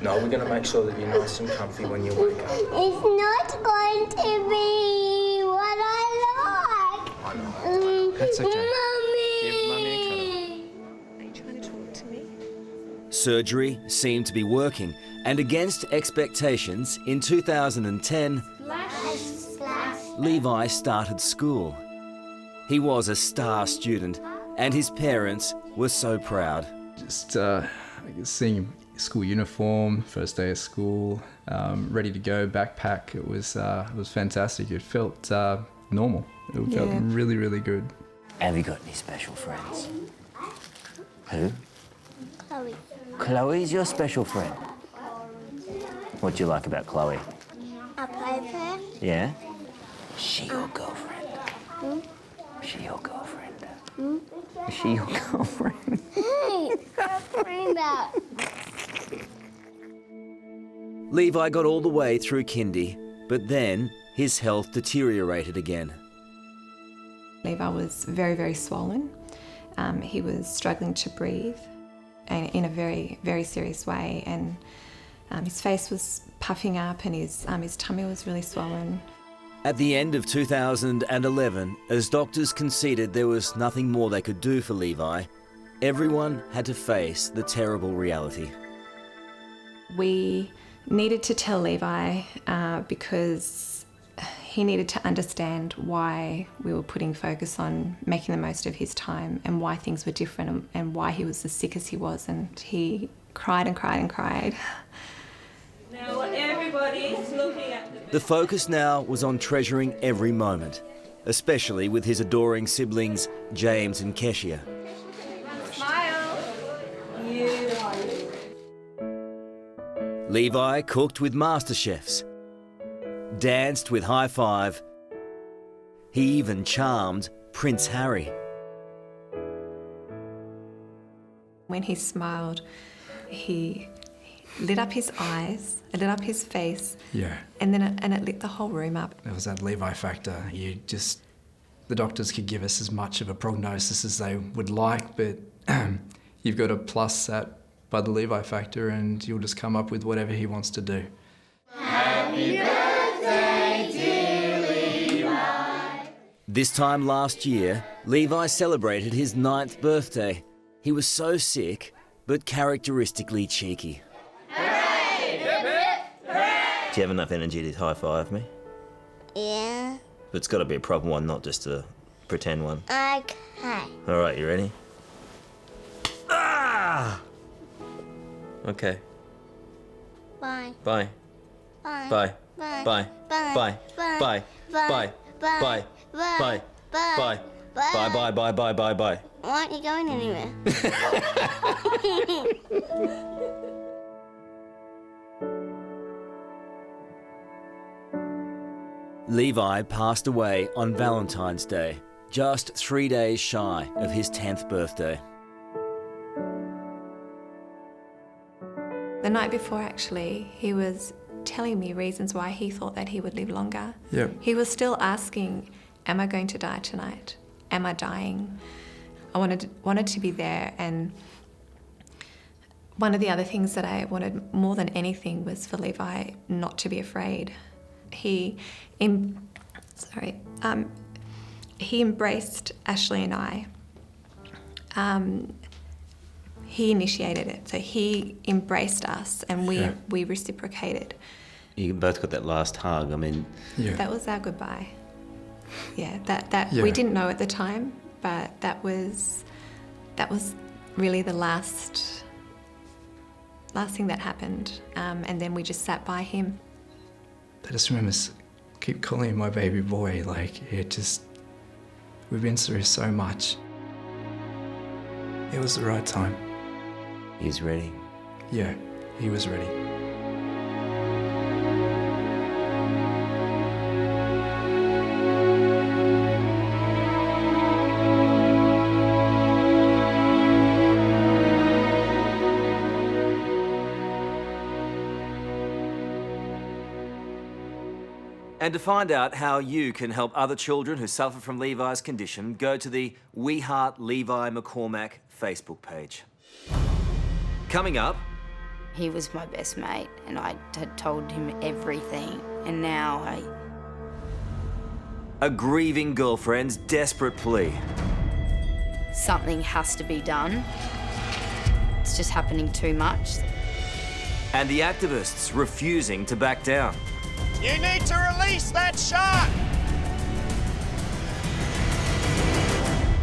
No, we're going to make sure that you're nice and comfy when you wake up. It's not going to be what I like. I know. That's okay. Mummy. Give Mummy a cuddle. Surgery seemed to be working, and against expectations, in 2010, Levi started school. He was a star student, and his parents were so proud. Just seeing him in school uniform, first day of school, ready to go, backpack, it was fantastic. It felt normal. It felt really, really good. Have you got any special friends? Who? Chloe. Chloe's your special friend. What do you like about Chloe? I play with her. Yeah? Is she your girlfriend? Is she your girlfriend? Hmm? Is she your girlfriend? Hey, bring that. Levi got all the way through kindy, but then his health deteriorated again. Levi was very, very swollen. He was struggling to breathe and in a very, very serious way, and his face was puffing up and his tummy was really swollen. At the end of 2011, as doctors conceded there was nothing more they could do for Levi, everyone had to face the terrible reality. We needed to tell Levi because he needed to understand why we were putting focus on making the most of his time and why things were different and why he was as sick as he was, and he cried and cried and cried. Now everybody's looking at The focus now was on treasuring every moment, especially with his adoring siblings James and Keshia. Smile. You. Levi cooked with master chefs, danced with High Five. He even charmed Prince Harry. When he smiled, he lit up his eyes, it lit up his face, Yeah. and then it lit the whole room up. There was that Levi factor. The doctors could give us as much of a prognosis as they would like, but you've got to plus that by the Levi factor and you'll just come up with whatever he wants to do. Happy birthday, dear Levi. This time last year, Levi celebrated his 9th birthday. He was so sick, but characteristically cheeky. Hooray! Hip, hip, hooray! Do you have enough energy to high five me? Yeah. But it's got to be a proper one, not just a pretend one. Okay. All right, you ready? Ah! Okay. Bye. Bye. Bye. Bye. Bye. Bye. Bye. Bye. Bye. Bye. Bye. Bye. Bye. Bye. Bye. Bye. Bye. Why aren't you going anywhere? Levi passed away on Valentine's Day, just 3 days shy of his 10th birthday. The night before, actually, he was telling me reasons why he thought that he would live longer. Yep. He was still asking, am I going to die tonight? Am I dying? I wanted to be there, and one of the other things that I wanted more than anything was for Levi not to be afraid. He embraced Ashley and I. He initiated it, so he embraced us, and we reciprocated. You both got that last hug. I mean, That was our goodbye. Yeah, that we didn't know at the time, but that was really the last thing that happened, and then we just sat by him. I just remember keep calling him my baby boy. We've been through so much. It was the right time. He's ready. Yeah, he was ready. And to find out how you can help other children who suffer from Levi's condition, go to the We Heart Levi McCormack Facebook page. Coming up... He was my best mate, and I had told him everything, and now A grieving girlfriend's desperate plea. something has to be done. It's just happening too much. And the activists refusing to back down. You need to release that shark!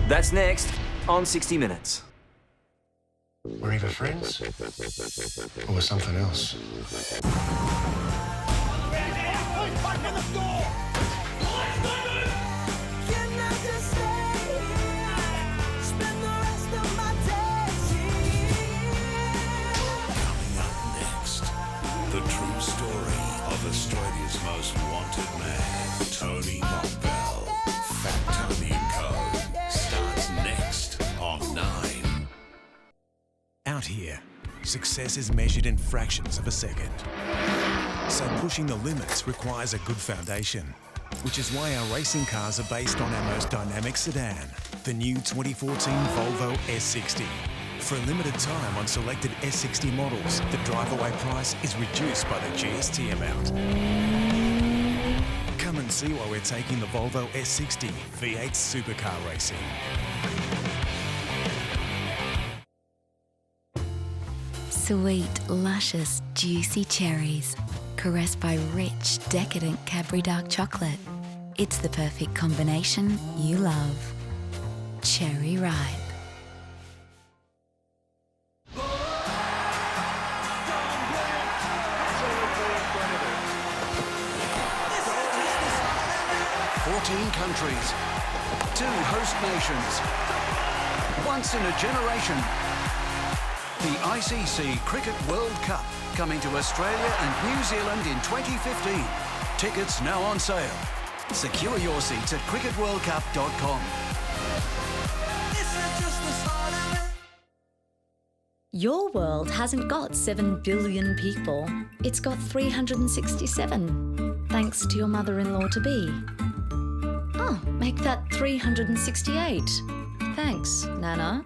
That's next on 60 Minutes. We're either friends or something else. The true story of Australia's most wanted man, Tony Mockbell. Fat Tony & Co. out here, success is measured in fractions of a second. So pushing the limits requires a good foundation, which is why our racing cars are based on our most dynamic sedan, the new 2014 Volvo S60. For a limited time on selected S60 models, the drive-away price is reduced by the GST amount. Come and see why we're taking the Volvo S60 V8 supercar racing. Sweet, luscious, juicy cherries, caressed by rich, decadent Cadbury dark chocolate. It's the perfect combination you love. Cherry Ripe. Countries, 2 host nations, once in a generation. The ICC Cricket World Cup coming to Australia and New Zealand in 2015. Tickets now on sale. Secure your seats at cricketworldcup.com. Your world hasn't got 7 billion people. It's got 367, thanks to your mother-in-law-to-be. Oh, make that 368. Thanks, Nana.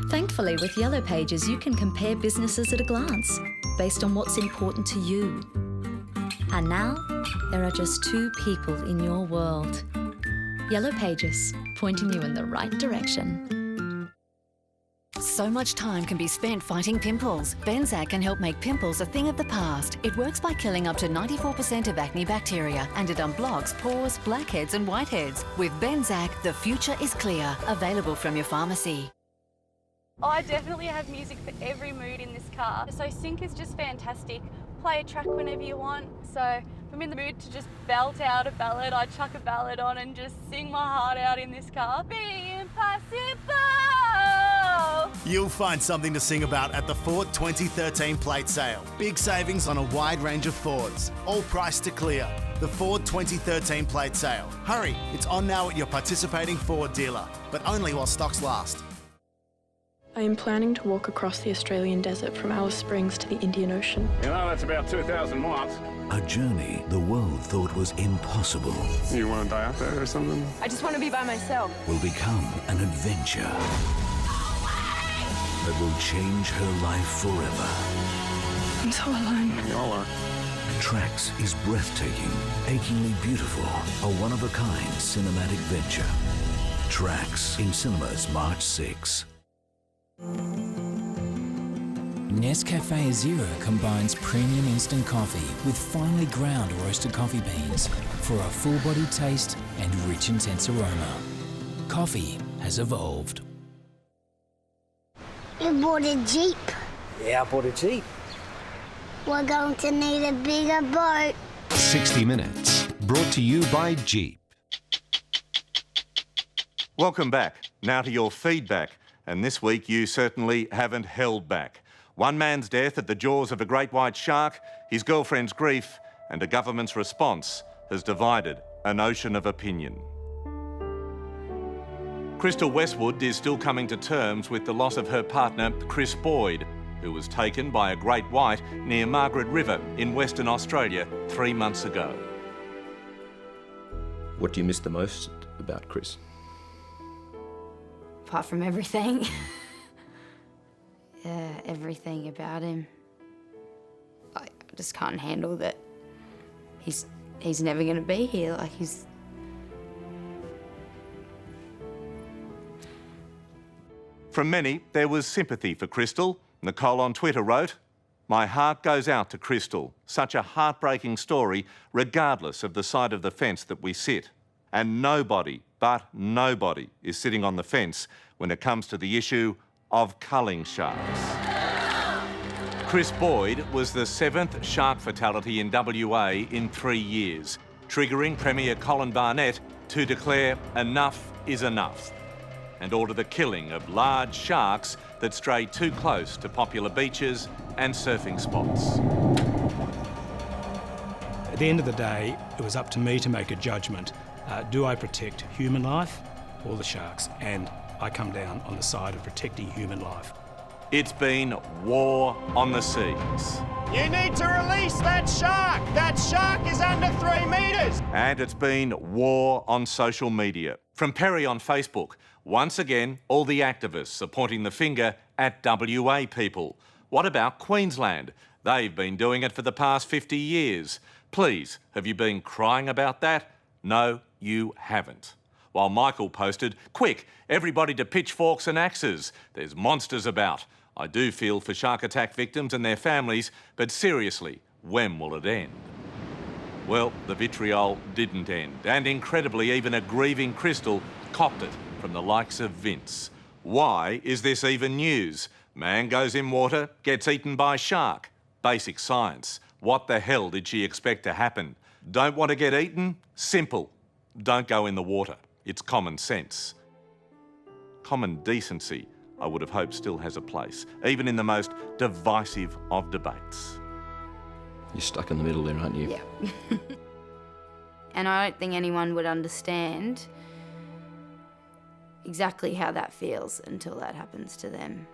Thankfully, with Yellow Pages, you can compare businesses at a glance, based on what's important to you. And now, there are just 2 people in your world. Yellow Pages, pointing you in the right direction. So much time can be spent fighting pimples. Benzac can help make pimples a thing of the past. It works by killing up to 94% of acne bacteria, and it unblocks pores, blackheads and whiteheads. With Benzac, the future is clear. Available from your pharmacy. I definitely have music for every mood in this car. So sync is just fantastic. Play a track whenever you want. So if I'm in the mood to just belt out a ballad, I chuck a ballad on and just sing my heart out in this car. Be impossible! You'll find something to sing about at the Ford 2013 plate sale. Big savings on a wide range of Fords, all priced to clear. The Ford 2013 plate sale. Hurry, it's on now at your participating Ford dealer, but only while stocks last. I am planning to walk across the Australian desert from Alice Springs to the Indian Ocean. You know, that's about 2,000 miles. A journey the world thought was impossible. You want to die out there or something? I just want to be by myself. Will become an adventure that will change her life forever. I'm so alone. We all are. Tracks is breathtaking, achingly beautiful, a one-of-a-kind cinematic venture. Tracks in cinemas March 6. Nescafe Zero combines premium instant coffee with finely ground roasted coffee beans for a full-bodied taste and rich, intense aroma. Coffee has evolved. You bought a Jeep. Yeah, I bought a Jeep. We're going to need a bigger boat. 60 Minutes, brought to you by Jeep. Welcome back. Now to your feedback. And this week you certainly haven't held back. One man's death at the jaws of a great white shark, his girlfriend's grief, and a government's response has divided an ocean of opinion. Crystal Westwood is still coming to terms with the loss of her partner, Chris Boyd, who was taken by a great white near Margaret River in Western Australia 3 months ago. What do you miss the most about Chris? Apart from everything. Yeah, everything about him. I just can't handle that he's never gonna be here. Like, he's... From many, there was sympathy for Crystal. Nicole on Twitter wrote, "My heart goes out to Crystal. Such a heartbreaking story, regardless of the side of the fence that we sit. And nobody, but nobody, is sitting on the fence when it comes to the issue of culling sharks." Chris Boyd was the 7th shark fatality in WA in 3 years, triggering Premier Colin Barnett to declare enough is enough and order the killing of large sharks that stray too close to popular beaches and surfing spots. At the end of the day, it was up to me to make a judgment. Do I protect human life or the sharks? And I come down on the side of protecting human life. It's been war on the seas. You need to release that shark! That shark is under 3 metres! And it's been war on social media. From Perry on Facebook, once again, all the activists are pointing the finger at WA people. What about Queensland? They've been doing it for the past 50 years. Please, have you been crying about that? No, you haven't. While Michael posted, quick, everybody to pitchforks and axes. There's monsters about. I do feel for shark attack victims and their families, but seriously, when will it end? Well, the vitriol didn't end, and incredibly, even a grieving Crystal copped it from the likes of Vince. Why is this even news? Man goes in water, gets eaten by shark. Basic science. What the hell did she expect to happen? Don't want to get eaten? Simple. Don't go in the water. It's common sense. Common decency, I would have hoped, still has a place, even in the most divisive of debates. You're stuck in the middle there, aren't you? Yeah. And I don't think anyone would understand exactly how that feels until that happens to them.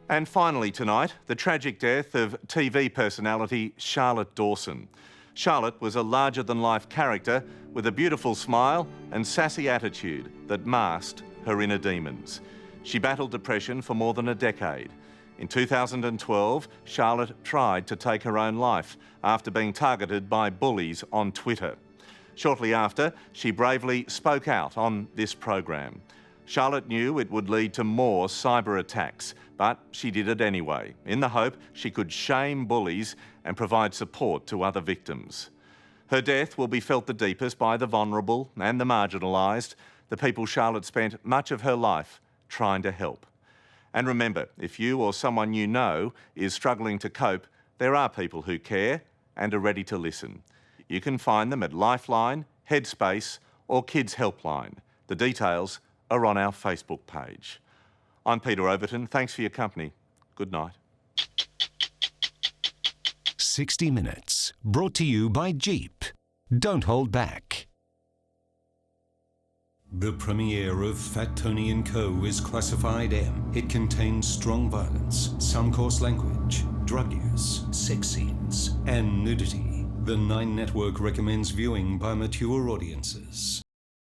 And finally tonight, the tragic death of TV personality Charlotte Dawson. Charlotte was a larger-than-life character with a beautiful smile and sassy attitude that masked her inner demons. She battled depression for more than a decade. In 2012, Charlotte tried to take her own life after being targeted by bullies on Twitter. Shortly after, she bravely spoke out on this program. Charlotte knew it would lead to more cyber attacks, but she did it anyway, in the hope she could shame bullies and provide support to other victims. Her death will be felt the deepest by the vulnerable and the marginalised, the people Charlotte spent much of her life trying to help. And remember, if you or someone you know is struggling to cope, there are people who care and are ready to listen. You can find them at Lifeline, Headspace or Kids Helpline. The details are on our Facebook page. I'm Peter Overton. Thanks for your company. Good night. 60 Minutes, brought to you by Jeep. Don't hold back. The premiere of Fat Tony & Co. is classified M. It contains strong violence, some coarse language, drug use, sex scenes, and nudity. The Nine Network recommends viewing by mature audiences.